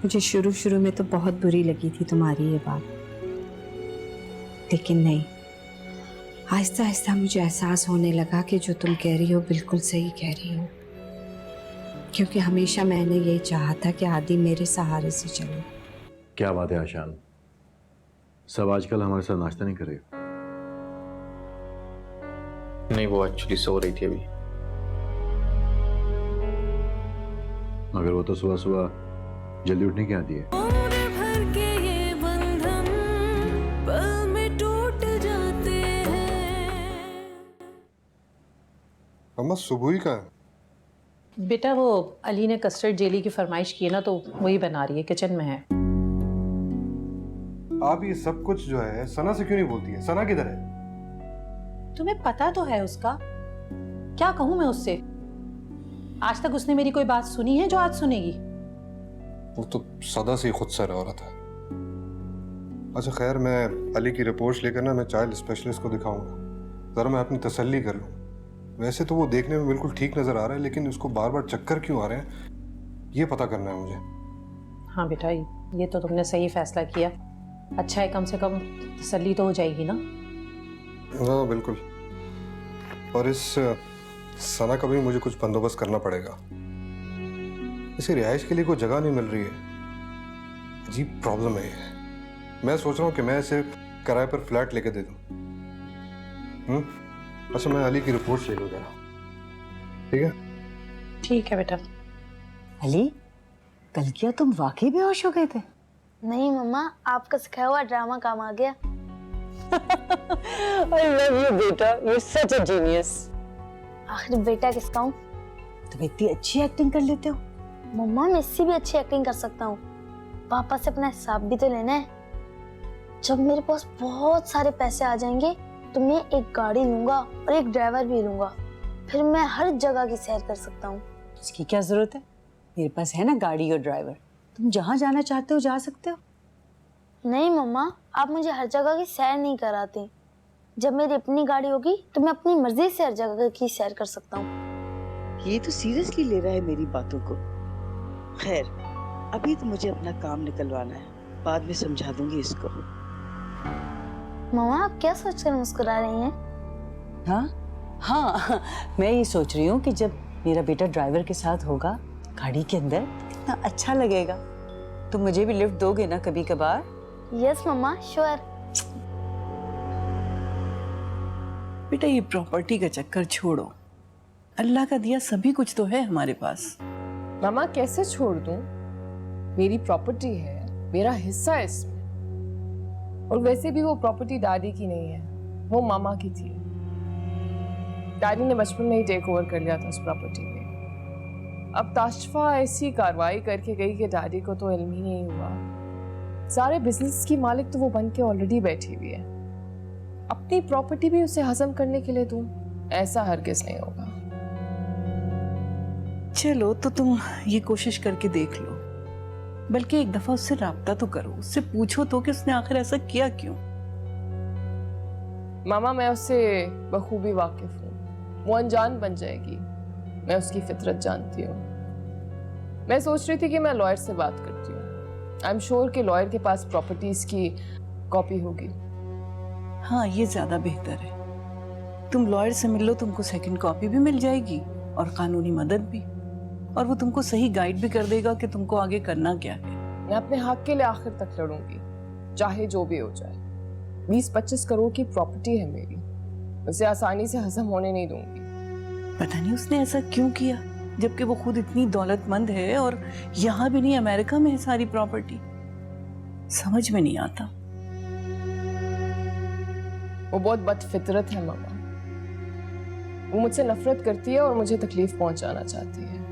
मुझे शुरू शुरू में तो बहुत बुरी लगी थी तुम्हारी ये बात, लेकिन नहीं, आहिस्ता आहिस्ता मुझे एहसास होने लगा कि जो तुम कह रही हो बिल्कुल सही कह रही हो। क्योंकि हमेशा मैंने यही चाहा था कि आदि मेरे सहारे से चले। क्या बात है आशान, सब आजकल हमारे साथ नाश्ता नहीं कर रहे? नहीं, वो एक्चुअली सो रही थी अभी। मगर वो तो सुबह सुबह जल्दी उठने की आती है। अम्मा सुबह ही कहाँ है? बेटा वो अली ने कस्टर्ड जेली की फरमाइश की है ना, तो वही बना रही है, किचन में है। आप ये सब कुछ जो है सना से क्यों नहीं बोलती है? सना किधर है? तुम्हें पता तो है उसका, क्या कहूं मैं उससे? आज तक उसने मेरी कोई बात सुनी है जो आज सुनेगी? वो तो सदा से ही खुद से औरत है। अच्छा खैर, मैं अली की रिपोर्ट्स लेकर ना मैं चाइल्ड स्पेशलिस्ट को दिखाऊंगा, जरा मैं अपनी तसल्ली कर लूँ। वैसे तो वो देखने में बिल्कुल ठीक नजर आ रहा है, लेकिन उसको बार बार चक्कर क्यों आ रहे हैं ये पता करना है मुझे। हाँ बेटा, ये तो तुमने सही फैसला किया। अच्छा है, कम से कम तसल्ली तो हो जाएगी ना। हाँ बिल्कुल। और इस सना का भी मुझे कुछ बंदोबस्त करना पड़ेगा। इसे रिहाइश के लिए कोई जगह नहीं मिल रही है, अजीब प्रॉब्लम है ये। मैं सोच रहा हूँ कि मैं इसे किराए पर फ्लैट लेके दे दूँ। अच्छा मैं अली की रिपोर्ट्स ले लूँ जरा, ठीक है? ठीक है बेटा। अली, कल क्या तुम वाकई बेहोश हो गए थे? नहीं मम्मा, आपका सिखाया हुआ ड्रामा काम आ गया। I love you बेटा, you're such a genius। आखिर बेटा किसका हूँ? तुम इतनी अच्छी एक्टिंग कर लेते हो। मम्मा मैं इससे भी अच्छी एक्टिंग कर सकता हूँ। पापा से अपना हिसाब भी तो लेना है। जब मेरे पास बहुत सारे पैसे आ जाएंगे तो मैं एक गाड़ी लूंगा और एक ड्राइवर भी लूंगा, फिर मैं हर जगह की सैर कर सकता हूँ। इसकी क्या जरूरत है? मेरे पास है ना गाड़ी और ड्राइवर, तुम जहाँ जाना चाहते हो जा सकते हो। नहीं मम्मा, आप मुझे हर जगह की सैर नहीं कराती। जब मेरी अपनी गाड़ी होगी तो मैं अपनी मर्जी से हर जगह की सैर कर सकता हूँ। ये तो सीरियसली ले रहा है मेरी बातों को। खैर, अभी तो मुझे अपना काम निकलवाना है, बाद में समझा दूंगी इसको। मम्मा आप क्या सोचकर मुस्कुरा रही हैं? हाँ, मैं ये सोच रही हूँ कि जब मेरा बेटा ड्राइवर के साथ होगा गाड़ी के अंदर तो कितना अच्छा लगेगा। तुम मुझे भी लिफ्ट दोगे ना कभी कभार? यस मम्मा, श्योर। बेटा ये प्रॉपर्टी का चक्कर छोड़ो, अल्लाह का दिया सभी कुछ तो है हमारे पास। मामा कैसे छोड़ दूं? मेरी प्रॉपर्टी है, मेरा हिस्सा है इसमें। और वैसे भी वो प्रॉपर्टी डैडी की नहीं है, वो मामा की थी। डैडी ने बचपन में ही टेक ओवर कर लिया था उस प्रॉपर्टी पे। अब ताशफा ऐसी कार्रवाई करके गई कि डैडी को तो इल्म ही नहीं हुआ। सारे बिजनेस की मालिक तो वो बन के ऑलरेडी बैठी हुई है। अपनी प्रॉपर्टी भी उसे हजम करने के लिए दूं, ऐसा हरगिज नहीं होगा। चलो तो तुम ये कोशिश करके देख लो, बल्कि एक दफा उससे राब्ता तो करो, उससे पूछो तो कि उसने आखिर ऐसा किया क्यों। मामा मैं उससे बखूबी वाकिफ हूँ, वो अनजान बन जाएगी। मैं उसकी फितरत जानती हूँ। मैं सोच रही थी कि मैं लॉयर से बात करती हूँ। आई एम श्योर कि लॉयर के पास प्रॉपर्टीज की कॉपी होगी। हाँ ये ज्यादा बेहतर है। तुम लॉयर से मिल लो, तुमको सेकंड कॉपी भी मिल जाएगी और कानूनी मदद भी, और वो तुमको सही गाइड भी कर देगा कि तुमको आगे करना क्या है। मैं अपने हक के लिए आखिर तक लड़ूंगी, चाहे जो भी हो जाए। 20-25 करोड़ की प्रॉपर्टी है मेरी, उसे आसानी से हजम होने नहीं दूंगी। पता नहीं उसने ऐसा क्यों किया, जबकि वो खुद इतनी दौलतमंद है और यहाँ भी नहीं अमेरिका में है सारी प्रॉपर्टी। समझ में नहीं आता। वो बहुत बदफितरत है मामा। वो मुझसे नफरत करती है और मुझे तकलीफ पहुंचाना चाहती है,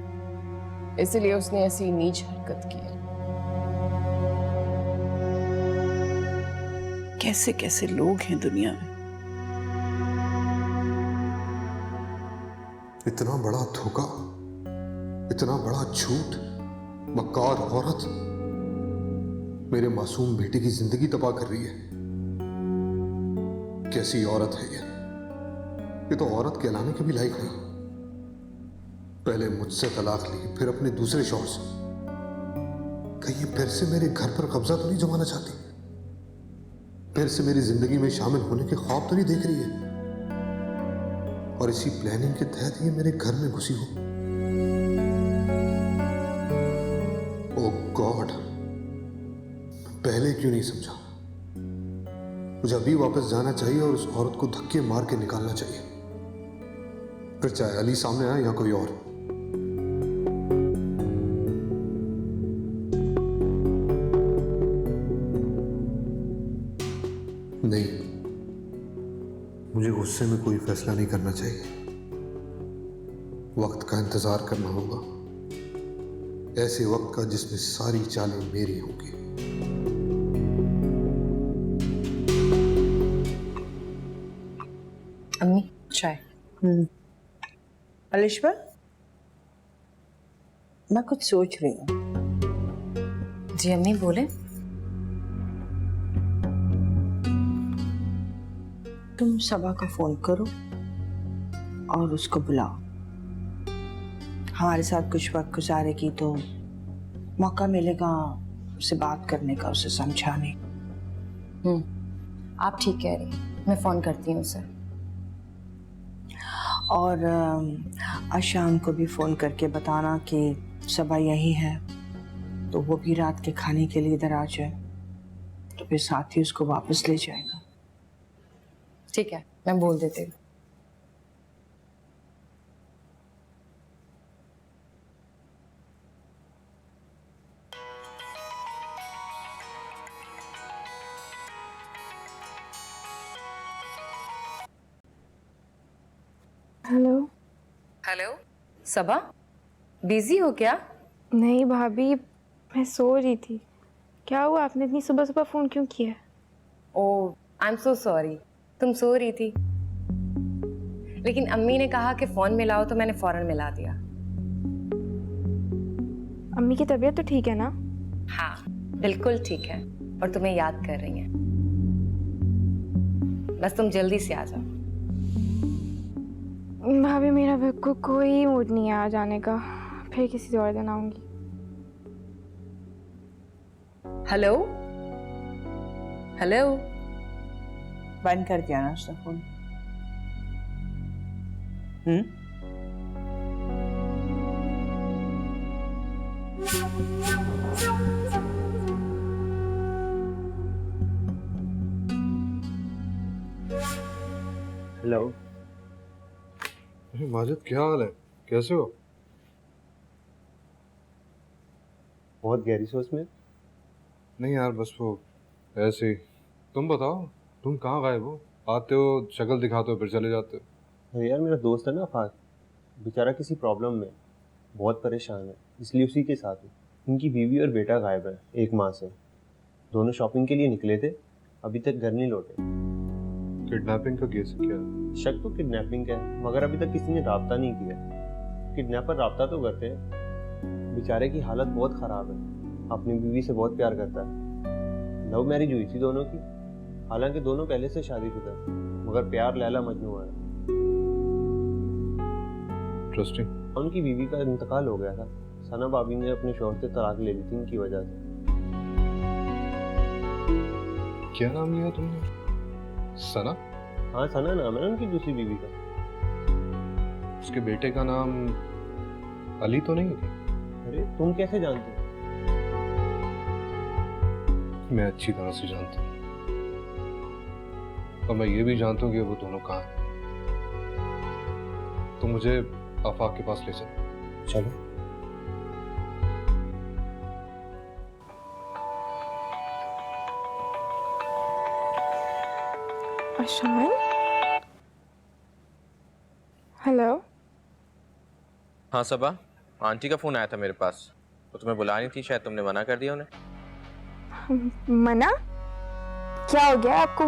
इसलिए उसने ऐसी नीच हरकत की है। कैसे कैसे लोग हैं दुनिया में। इतना बड़ा धोखा, इतना बड़ा झूठ, मक्कार औरत मेरे मासूम बेटे की जिंदगी तबाह कर रही है। कैसी औरत है ये तो औरत कहलाने के भी लायक नहीं। पहले मुझसे तलाक ली, फिर अपने दूसरे शौहर से, कहीं ये फिर से मेरे घर पर कब्जा तो नहीं जमाना चाहती? फिर से मेरी जिंदगी में शामिल होने के ख्वाब तो नहीं देख रही है? और इसी प्लानिंग के तहत ये मेरे घर में घुसी हो? ओह गॉड, पहले क्यों नहीं समझा? मुझे अभी वापस जाना चाहिए और उस औरत को धक्के मार के निकालना चाहिए, फिर चाहे अली सामने आए या कोई और। नहीं, मुझे गुस्से में कोई फैसला नहीं करना चाहिए। वक्त का इंतजार करना होगा, ऐसे वक्त का जिसमें सारी चालें मेरी होंगी। अम्मी चाय। अलिशबा, मैं कुछ सोच रही हूँ। जी अम्मी बोले। तुम सबा को फोन करो और उसको बुलाओ। हमारे साथ कुछ वक्त गुजारेगी तो मौका मिलेगा उससे बात करने का, उसे समझाने। आप ठीक कह रही हैं, मैं फोन करती हूँ उसे। और आज शाम को भी फोन करके बताना कि सबा यही है, तो वो भी रात के खाने के लिए इधर आ जाए, तो फिर साथ ही उसको वापस ले जाएगा। ठीक है, मैं बोल देती हूँ। हेलो। हेलो सबा, बिजी हो क्या? नहीं भाभी, मैं सो रही थी। क्या हुआ, आपने इतनी सुबह सुबह फ़ोन क्यों किया? ओह आई एम सो सॉरी, तुम सो रही थी, लेकिन अम्मी ने कहा कि फ़ोन मिलाओ तो मैंने फ़ौरन मिला दिया। अम्मी की तबीयत तो ठीक है ना? हाँ बिल्कुल ठीक है, और तुम्हें याद कर रही हैं। बस तुम जल्दी से आ जाओ। भाभी मेरा बिल्कुल कोई मूड नहीं है आ जाने का, फिर किसी और दिन आऊंगी। हेलो हेलो, बंद कर दिया ना उसने फोन? हेलो। माजिद, क्या हाल है? कैसे हो? बहुत गहरी सोच में? नहीं यार, बस वो ऐसे ही। तुम बताओ, तुम कहाँ गायब हो? आते हो, शक्ल दिखाते हो, फिर चले जाते हो। अरे यार, मेरा दोस्त है ना अफाक, बेचारा किसी प्रॉब्लम में बहुत परेशान है, इसलिए उसी के साथ है। उनकी बीवी और बेटा गायब है 1 माह से। दोनों शॉपिंग के लिए निकले थे, अभी तक घर नहीं लौटे। किडनैपिंग का केस क्या? शक तो किडनैपिंग का है, मगर अभी तक किसी ने राब्ता नहीं किया। किडनैपर राब्ता तो करते हैं। बेचारे की हालत बहुत ख़राब है, अपनी बीवी से बहुत प्यार करता है। लव मैरिज हुई थी दोनों की, हालांकि दोनों पहले से शादीशुदा है, मगर प्यार लैला मजनू है। इंटरेस्टिंग। उनकी बीवी का इंतकाल हो गया था। सना भाभी ने अपने शौहर से तलाक ले ली थी इनकी वजह से। क्या नाम लिया तुमने? सना? हाँ सना नाम है ना उनकी दूसरी बीवी का। उसके बेटे का नाम अली तो नहीं है? अरे तुम कैसे जानते हो? मैं अच्छी तरह से जानता हूँ, और मैं ये भी जानता हूँ कि वो दोनों कहाँ हैं। तो मुझे आफाक के पास ले चलो। चलो। आशान? हेलो। हाँ सबा, आंटी का फोन आया था मेरे पास, वो तुम्हें बुलानी थी, शायद तुमने मना कर दिया उन्हें। मना? क्या हो गया आपको?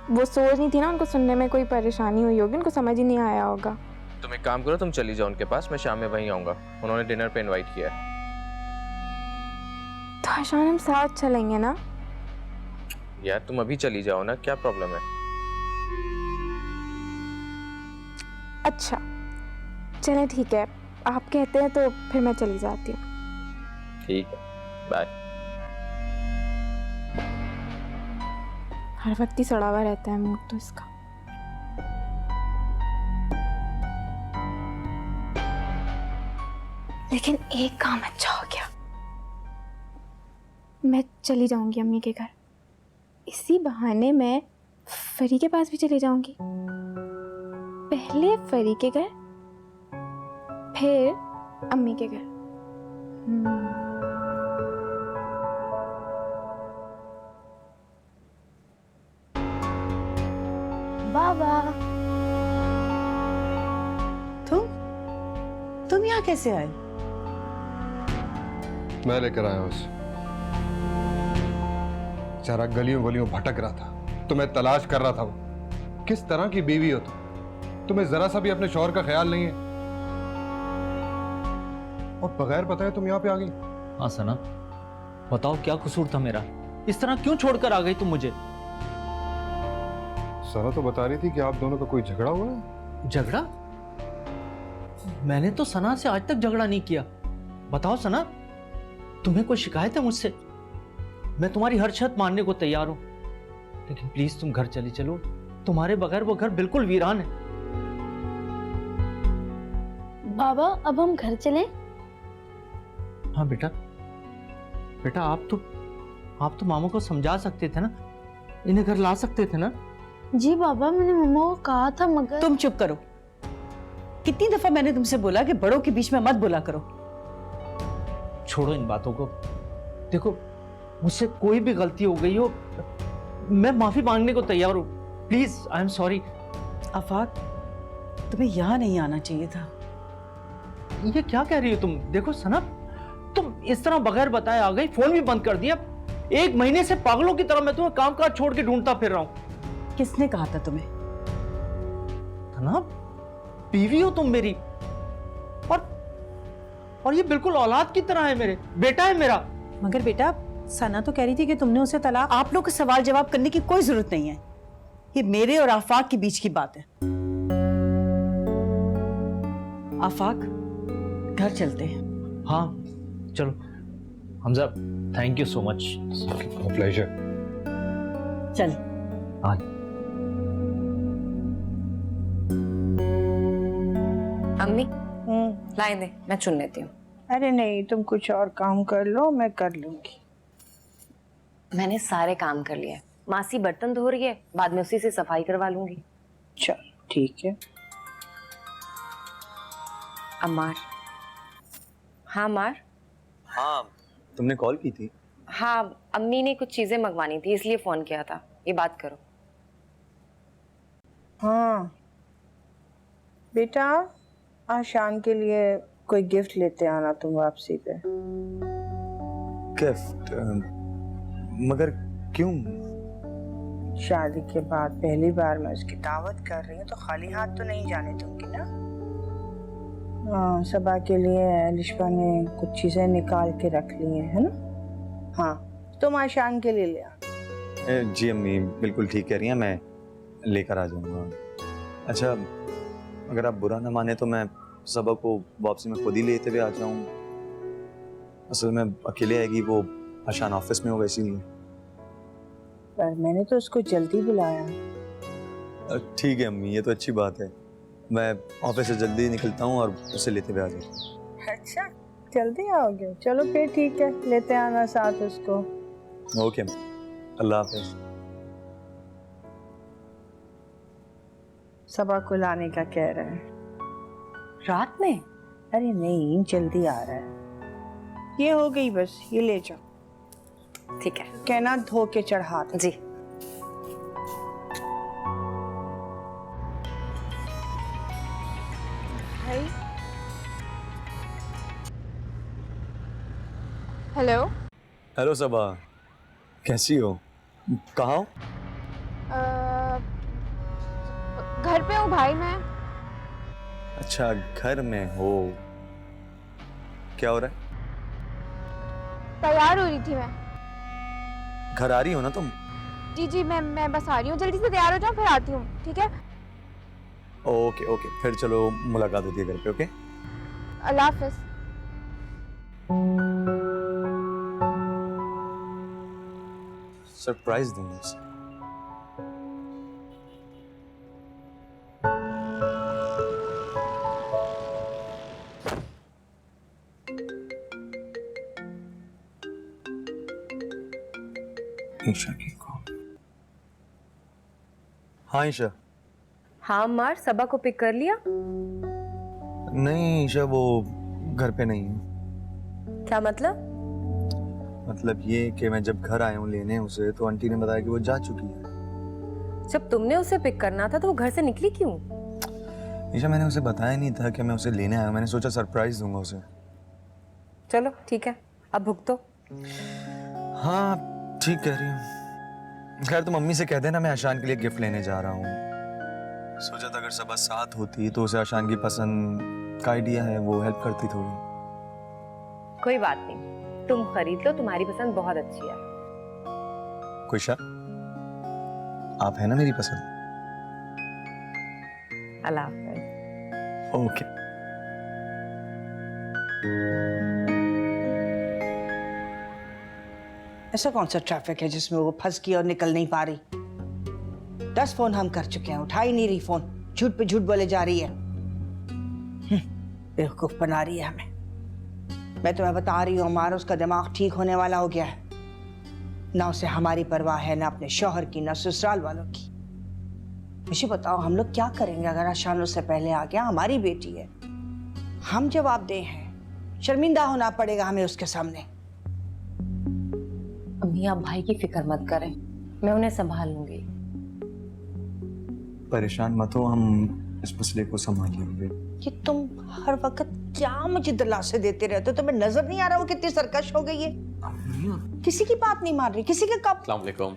वो सोच नहीं थी ना, उनको सुनने में कोई परेशानी हुई होगी, उनको समझ ही नहीं आया होगा। तुम एक काम करो, तुम चली जाओ उनके पास, मैं शाम में वहीं आऊंगा। उन्होंने डिनर पे इनवाइट किया है। तो आशान हम साथ चलेंगे ना? यार तुम अभी चली जाओ ना, क्या प्रॉब्लम है? अच्छा चलें, ठीक है, आप कहते हैं तो फिर मैं चली जाती हूँ। ठीक है, बाय। हर वक्त ही सड़ा हुआ रहता है मूड तो इसका। लेकिन एक काम अच्छा हो गया, मैं चली जाऊंगी अम्मी के घर। इसी बहाने मैं फरी के पास भी चली जाऊंगी। पहले फरी के घर, फिर अम्मी के घर। बाबा, तुम यहाँ कैसे आए? मैं लेकर आया उसे। बेचारा गलियों गलियों भटक रहा था, तुम्हें तलाश कर रहा था। वो किस तरह की बीवी हो तुम? तुम्हें जरा सा भी अपने शौहर का ख्याल नहीं है, और बगैर बताए तुम यहाँ पे आ गई। हाँ सना, बताओ क्या कसूर था मेरा? इस तरह क्यों छोड़कर आ गई तुम मुझे? सना तो बता रही थी कि आप दोनों का कोई झगड़ा हुआ है। झगड़ा? मैंने तो सना से आज तक झगड़ा नहीं किया। बताओ सना, तुम्हें कोई शिकायत है मुझसे? मैं तुम्हारी हर शर्त मानने को तैयार हूं, लेकिन प्लीज तुम घर चली चलो। तुम्हारे बगैर वो घर बिल्कुल वीरान है। बाबा अब हम घर चलें? हाँ बेटा, बेटा आप तो मामा को समझा सकते थे ना, इन्हें घर ला सकते थे ना। जी बाबा, मैंने मम्मा को कहा था मगर। तुम चुप करो। कितनी दफा मैंने तुमसे बोला कि बड़ों के बीच में मत बोला करो। छोड़ो इन बातों को। देखो, मुझसे कोई भी गलती हो गई हो, मैं माफी मांगने को तैयार हूं। Please, I am sorry. Afaq, तुम्हें यहाँ नहीं आना चाहिए था। ये क्या कह रही हो तुम? देखो सना, तुम इस तरह बगैर बताए आ गई, फोन भी बंद कर दिया। 1 महीने से पागलों की तरह मैं तुम्हें काम काज छोड़ के ढूंढता फिर रहा हूं। किसने कहा था तुम्हें? ना, बीवी हो तुम मेरी, और ये बिल्कुल औलाद की तरह है, मेरे बेटा है मेरा। मगर बेटा, सना तो कह रही थी कि तुमने उसे तलाक। आप लोग को सवाल जवाब करने की कोई जरूरत नहीं है। ये मेरे और आफाक के बीच की बात है। आफाक, घर चलते हैं। हाँ चलो। Hamza, thank you so much. Pleasure. चल। हाँ। अम्मी, लाए दे, मैं चुन लेती हूँ। अरे नहीं, तुम कुछ और काम कर लो, मैं कर लूंगी। मैंने सारे काम कर लिए। मासी बर्तन धो रही है, बाद में उसी से सफाई करवा लूंगी। चल ठीक है। अम्मार। हाँ मार। हाँ, तुमने कॉल की थी? हाँ, अम्मी ने कुछ चीजें मंगवानी थी, इसलिए फोन किया था। ये बात करो। हाँ बेटा, आशान के लिए कोई गिफ्ट लेते आना तुम वापसी पे। गिफ्ट? मगर क्यों? शादी के बाद पहली बार मैं उसकी दावत कर रही हूँ, तो खाली हाथ तो नहीं जाने दूंगी ना। हाँ, सबा के लिए लिशा ने कुछ चीजें निकाल के रख ली है ना। हाँ, तुम आशान के लिए ले आ। जी अम्मी, बिल्कुल ठीक कह रही हैं, मैं लेकर आ जाऊंगा। अच्छा, अगर आप बुरा ना माने तो मैं सबा को वापसी में खुद ही लेते हुए आ जाऊं। असल में अकेले आएगी, वो आशान ऑफिस में होगा इसीलिए। पर मैंने तो उसको जल्दी बुलाया। ठीक है अम्मी, ये तो अच्छी बात है। मैं ऑफिस से जल्दी निकलता हूँ और उसे लेते हुए आ जाता हूँ। अच्छा, जल्दी आओगे? चलो फिर ठीक है, लेते आना साथ उसको। ओके, अल्लाह हाफिज। सबा को लाने का कह रहा है। रात में? अरे नहीं, जल्दी आ रहा है। ये हो गई बस, ये ले जाओ। ठीक है। कहना धो के चढ़ा दो। जी। हेलो। हेलो सबा, कैसी हो? कहाँ हो? घर पे हूँ भाई मैं। अच्छा, घर में हो। क्या हो रहा है? तैयार हो रही थी मैं। घर आ रही हो ना तुम? जी जी, मैं बस आ रही हूँ। जल्दी से तैयार हो जाओ, फिर आती हूँ। ठीक है? ओके ओके, फिर चलो मुलाकात होती है घर पे। ओके, अल्लाह हाफिज। सरप्राइज दूंगा उसे। ईशा की कॉल। हाँ ईशा। हाँ अम्मार, सबा को पिक कर लिया? नहीं ईशा, वो घर पे नहीं है। क्या मतलब? मतलब ये कि मैं जब घर आया हूँ लेने उसे, तो आंटी ने बताया कि वो जा चुकी है। जब तुमने उसे पिक करना था तो वो घर से निकली क्यों? ईशा मैंने उसे बताया नहीं था कि मैं उसे लेने आया हूँ, मैंने सोचा सरप्राइज दूंगा उसे। चलो ठीक है, अब भुगतो। हाँ ठीक कह रही हूँ। खैर तुम मम्मी से कह देना मैं आशान के लिए गिफ्ट लेने जा रहा हूँ। सोचा था अगर सबा साथ होती तो उसे आशान की पसंद का आइडिया है, वो हेल्प करती थोड़ी। कोई बात नहीं, तुम खरीद लो, तुम्हारी पसंद बहुत अच्छी है। कोई शक? आप है ना मेरी पसंद? अल्लाह हाफ़िज़। ओके। ऐसा कौन सा ट्रैफिक है जिसमें वो फंस गई और निकल नहीं पा रही? 10 फोन हम कर चुके हैं, उठा ही नहीं रही फोन, झूठ पे झूठ बोले जा रही है। बेवकूफ बना रही है हमें। मैं तुम्हें बता रही हूँ अमार, उसका दिमाग ठीक होने वाला हो गया है। ना उसे हमारी परवाह है, ना अपने शौहर की, ना ससुराल वालों की। मुझे बताओ हम लोग क्या करेंगे अगर आशान उससे पहले आ गया? हमारी बेटी है, हम जवाबदेह हैं, शर्मिंदा होना पड़ेगा हमें उसके सामने। अम्मी आप भाई की फिक्र मत करें, मैं उन्हें संभाल लूंगी। परेशान मत हो, हम इस मसले को संभाल लेंगे। कि तुम हर वक्त क्या मुझे दिलासे देते रहते हो? तुम्हें नजर नहीं आ रहा वो कितनी सरकश हो गई है? किसी की बात नहीं मान रही, किसी के कब। अस्सलाम वालेकुम।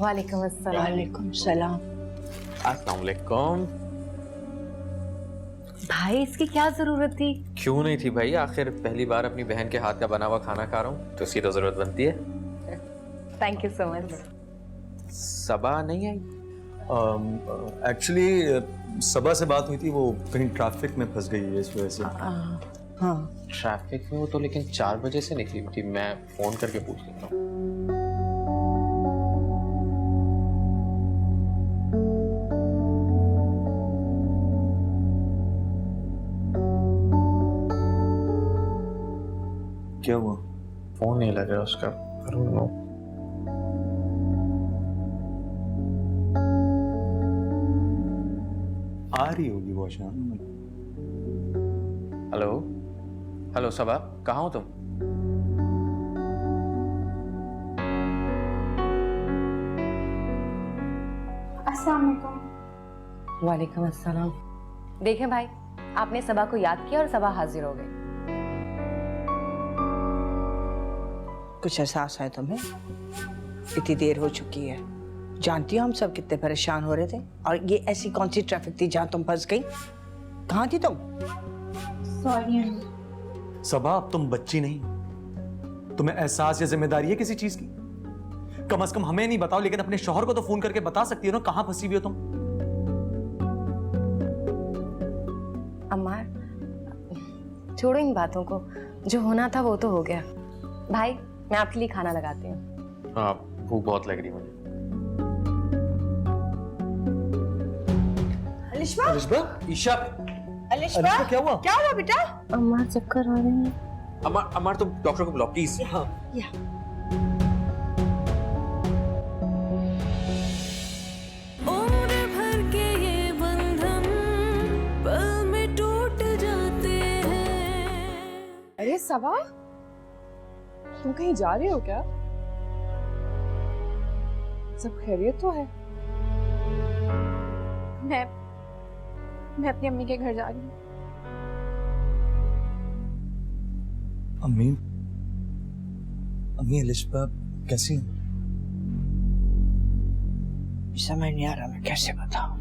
वालेकुम अस्सलाम। वालेकुम सलाम। अस्सलाम वालेकुम। भाई इसकी क्या जरूरत थी? क्यों नहीं थी भाई, आखिर पहली बार अपनी बहन के हाथ का बना हुआ खाना खा रहा हूँ तो उसकी तो जरूरत बनती है। Thank you so much. Saba नहीं आई? एक्चुअली सबा से बात हुई थी, वो कहीं ट्रैफिक में फंस गई है इस वजह से। हाँ ट्रैफिक में वो तो लेकिन 4 बजे से निकली थी, मैं फोन करके पूछ लेता हूँ। क्या हुआ? फोन नहीं लग रहा उसका। I don't know. आ रही होगी वो आशान। हेलो हेलो सबा, कहाँ हो तुम? अस्सलाम वालेकुम। वालेकुम अस्सलाम। देखें भाई, आपने सबा को याद किया और सबा हाजिर हो गई। कुछ एहसास है तुम्हें? इतनी देर हो चुकी है, जानती हो हम सब कितने परेशान हो रहे थे। और ये ऐसी कौन सी ट्रैफिक थी जहां तुम फंस गई? कहाँ थी तुम? Sorry aunty. सबा अब तुम बच्ची नहीं, तुम्हें एहसास या जिम्मेदारी है किसी चीज की? कम से कम हमें नहीं बताओ, लेकिन अपने शौहर को तो फोन करके बता सकती हो ना कहाँ फंसी हुई हो तुम। अम्मार छोड़ो इन बातों को, जो होना था वो तो हो गया। भाई मैं आपके लिए खाना लगाती हूँ। हाँ भूख बहुत लग रही है मुझे। अलिशबा, ईशा, अलिशबा क्या हुआ? क्या हुआ बेटा? अम्मा चक्कर आ रहे हैं। अमार तुम डॉक्टर को बुलाओ प्लीज। हाँ उम्र भर के ये बंधन पल में टूट जाते हैं। अरे सबा, तुम कहीं जा रहे हो क्या? सब खैरियत तो है? मैं अपनी अम्मी के घर जा रही हूँ। अम्मी अलिशबा कैसी है? समझ नहीं आ रहा मैं कैसे बताऊं।